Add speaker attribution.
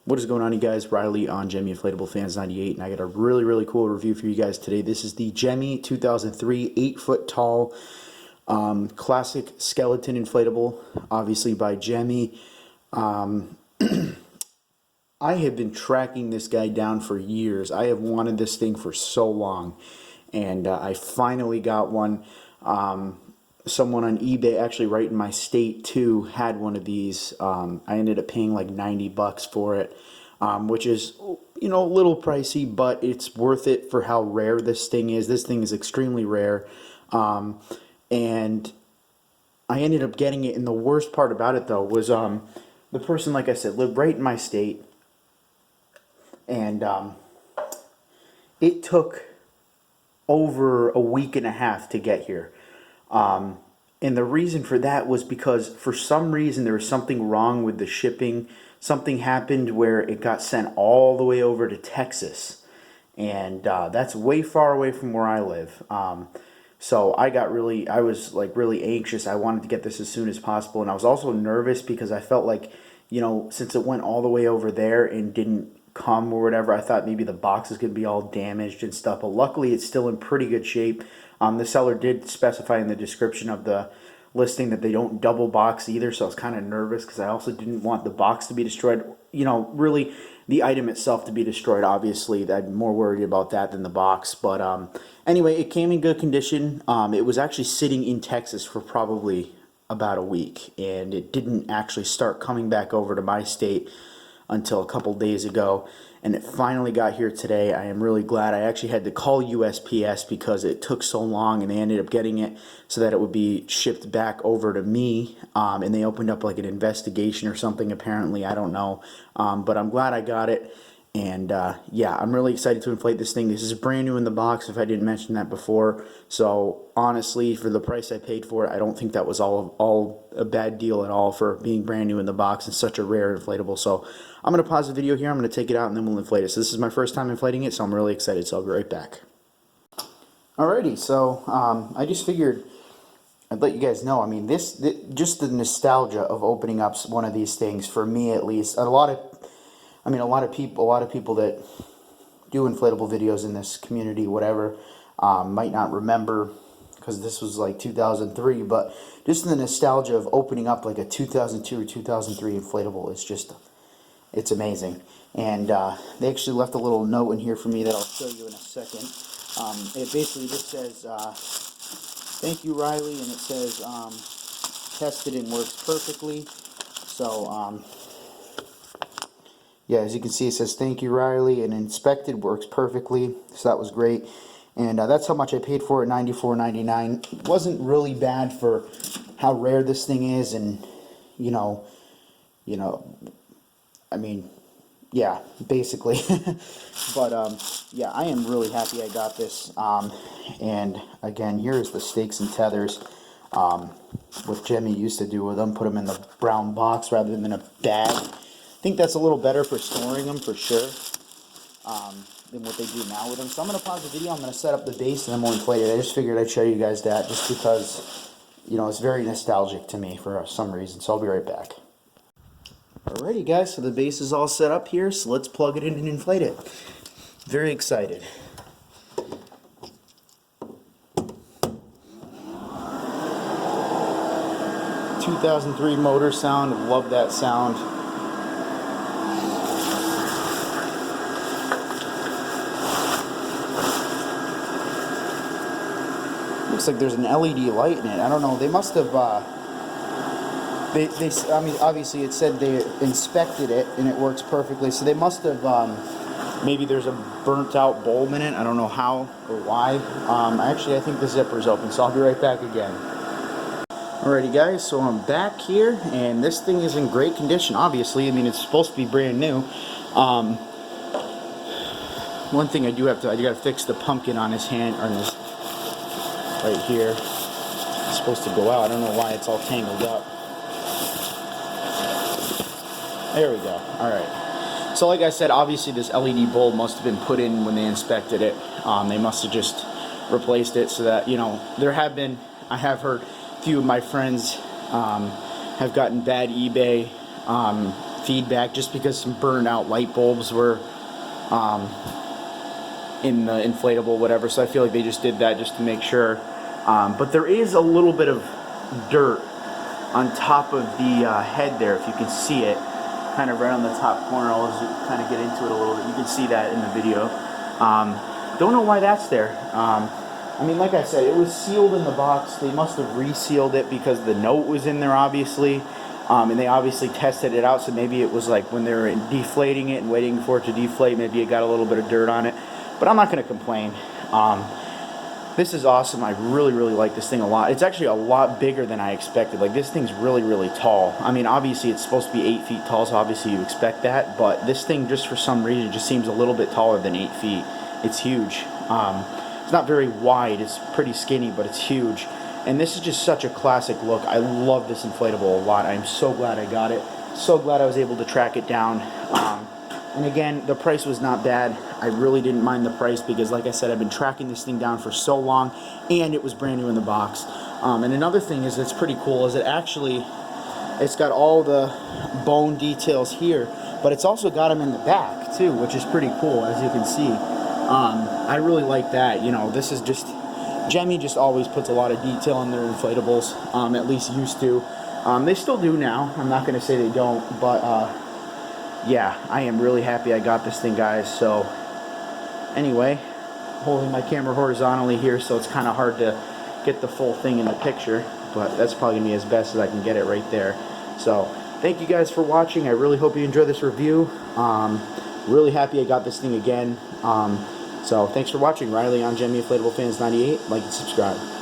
Speaker 1: What is going on, you guys? Riley on Gemmy Inflatablefans98, and I got a really cool review for you guys today. This is the Gemmy 2003 8-foot tall classic skeleton inflatable, obviously by Gemmy. I have been tracking this guy down for years. I have wanted this thing for so long, and I finally got one. Someone on eBay, actually right in my state too, had one of these. I ended up paying like 90 bucks for it, which is, you know, a little pricey, but it's worth it for how rare this thing is. This thing is extremely rare, and I ended up getting it. And the worst part about it though was the person, like I said, lived right in my state, and it took over a week and a half to get here. And the reason for that was because for some reason there was something wrong with the shipping. Something happened where it got sent all the way over to Texas, and that's way far away from where I live. So I was like really anxious. I wanted to get this as soon as possible, and I was also nervous because I felt like, you know, since it went all the way over there and didn't come or whatever, I thought maybe the box is going to be all damaged and stuff, but luckily it's still in pretty good shape. The seller did specify in the description of the listing that they don't double box either, so I was kind of nervous because I also didn't want the box to be destroyed. You know, really the item itself to be destroyed. Obviously, I'm more worried about that than the box. But anyway, it came in good condition. It was actually sitting in Texas for probably about a week, and it didn't actually start coming back over to my state until a couple days ago, and it finally got here today. I am really glad. I actually had to call USPS because it took so long, and they ended up getting it so that it would be shipped back over to me, and they opened up like an investigation or something, apparently. I don't know, but I'm glad I got it. And yeah, I'm really excited to inflate this thing. This is brand new in the box, if I didn't mention that before. So honestly, for the price I paid for it, I don't think that was all a bad deal at all for being brand new in the box and such a rare inflatable. So I'm going to pause the video here. I'm going to take it out and then we'll inflate it. So this is my first time inflating it, so I'm really excited. So I'll be right back. Alrighty, so I just figured I'd let you guys know. I mean, just the nostalgia of opening up one of these things, for me at least. A lot of people that do inflatable videos in this community, whatever, might not remember because this was like 2003, but just the nostalgia of opening up like a 2002 or 2003 inflatable is just, it's amazing. And they actually left a little note in here for me that I'll show you in a second. It basically just says, thank you, Riley, and it says, tested and works perfectly. So, yeah, as you can see, it says thank you, Riley, and inspected, works perfectly. So that was great, and that's how much I paid for it, $94.99. It wasn't really bad for how rare this thing is, and you know, I mean, yeah, basically. But yeah, I am really happy I got this. And again, here's the stakes and tethers. What Gemmy used to do with them, put them in the brown box rather than in a bag. I think that's a little better for storing them for sure, than what they do now with them. So I'm going to pause the video, I'm going to set up the base, and then we'll inflate it. I just figured I'd show you guys that just because, you know, it's very nostalgic to me for some reason. So I'll be right back. Alrighty guys, so the base is all set up here, so let's plug it in and inflate it. Very excited. (2003) motor sound, love that sound. Looks like there's an LED light in it. I don't know. They must have. I mean, obviously it said they inspected it and it works perfectly. So they must have. Maybe there's a burnt-out bulb in it. I don't know how or why. Actually, I think the zipper's open, so I'll be right back again. Alrighty, guys. So I'm back here, and this thing is in great condition. Obviously, I mean, it's supposed to be brand new. One thing I gotta fix the pumpkin on his hand, or this. Right here. It's supposed to go out. I don't know why it's all tangled up. There we go. Alright. So like I said, obviously this LED bulb must have been put in when they inspected it. They must have just replaced it so that, you know, I have heard a few of my friends have gotten bad eBay feedback just because some burned out light bulbs were in the inflatable, whatever. So I feel like they just did that just to make sure. But there is a little bit of dirt on top of the head there, if you can see it, kind of right on the top corner. I'll just kind of get into it a little bit. You can see that in the video. Don't know why that's there. I mean, like I said, it was sealed in the box. They must have resealed it because the note was in there, obviously. And they obviously tested it out, so maybe it was like when they were deflating it and waiting for it to deflate, maybe it got a little bit of dirt on it. But I'm not going to complain. This is awesome. I really, really like this thing a lot. It's actually a lot bigger than I expected. Like, this thing's really, really tall. I mean, obviously it's supposed to be 8 feet tall, so obviously you expect that. But this thing, just for some reason, just seems a little bit taller than 8 feet. It's huge. It's not very wide. It's pretty skinny, but it's huge. And this is just such a classic look. I love this inflatable a lot. I'm so glad I got it. So glad I was able to track it down. And again, the price was not bad. I really didn't mind the price because, like I said, I've been tracking this thing down for so long, and it was brand new in the box. And another thing is that's pretty cool is it's got all the bone details here, but it's also got them in the back too, which is pretty cool, as you can see. I really like that. You know, this is just, Gemmy just always puts a lot of detail in their inflatables, at least used to. They still do now. I'm not going to say they don't, but yeah, I am really happy I got this thing, guys. So anyway, holding my camera horizontally here, so it's kind of hard to get the full thing in the picture, but that's probably going to be as best as I can get it right there. So thank you guys for watching. I really hope you enjoyed this review. Really happy I got this thing again. So thanks for watching. Riley on Gemmy Inflatablefans98. Like and subscribe.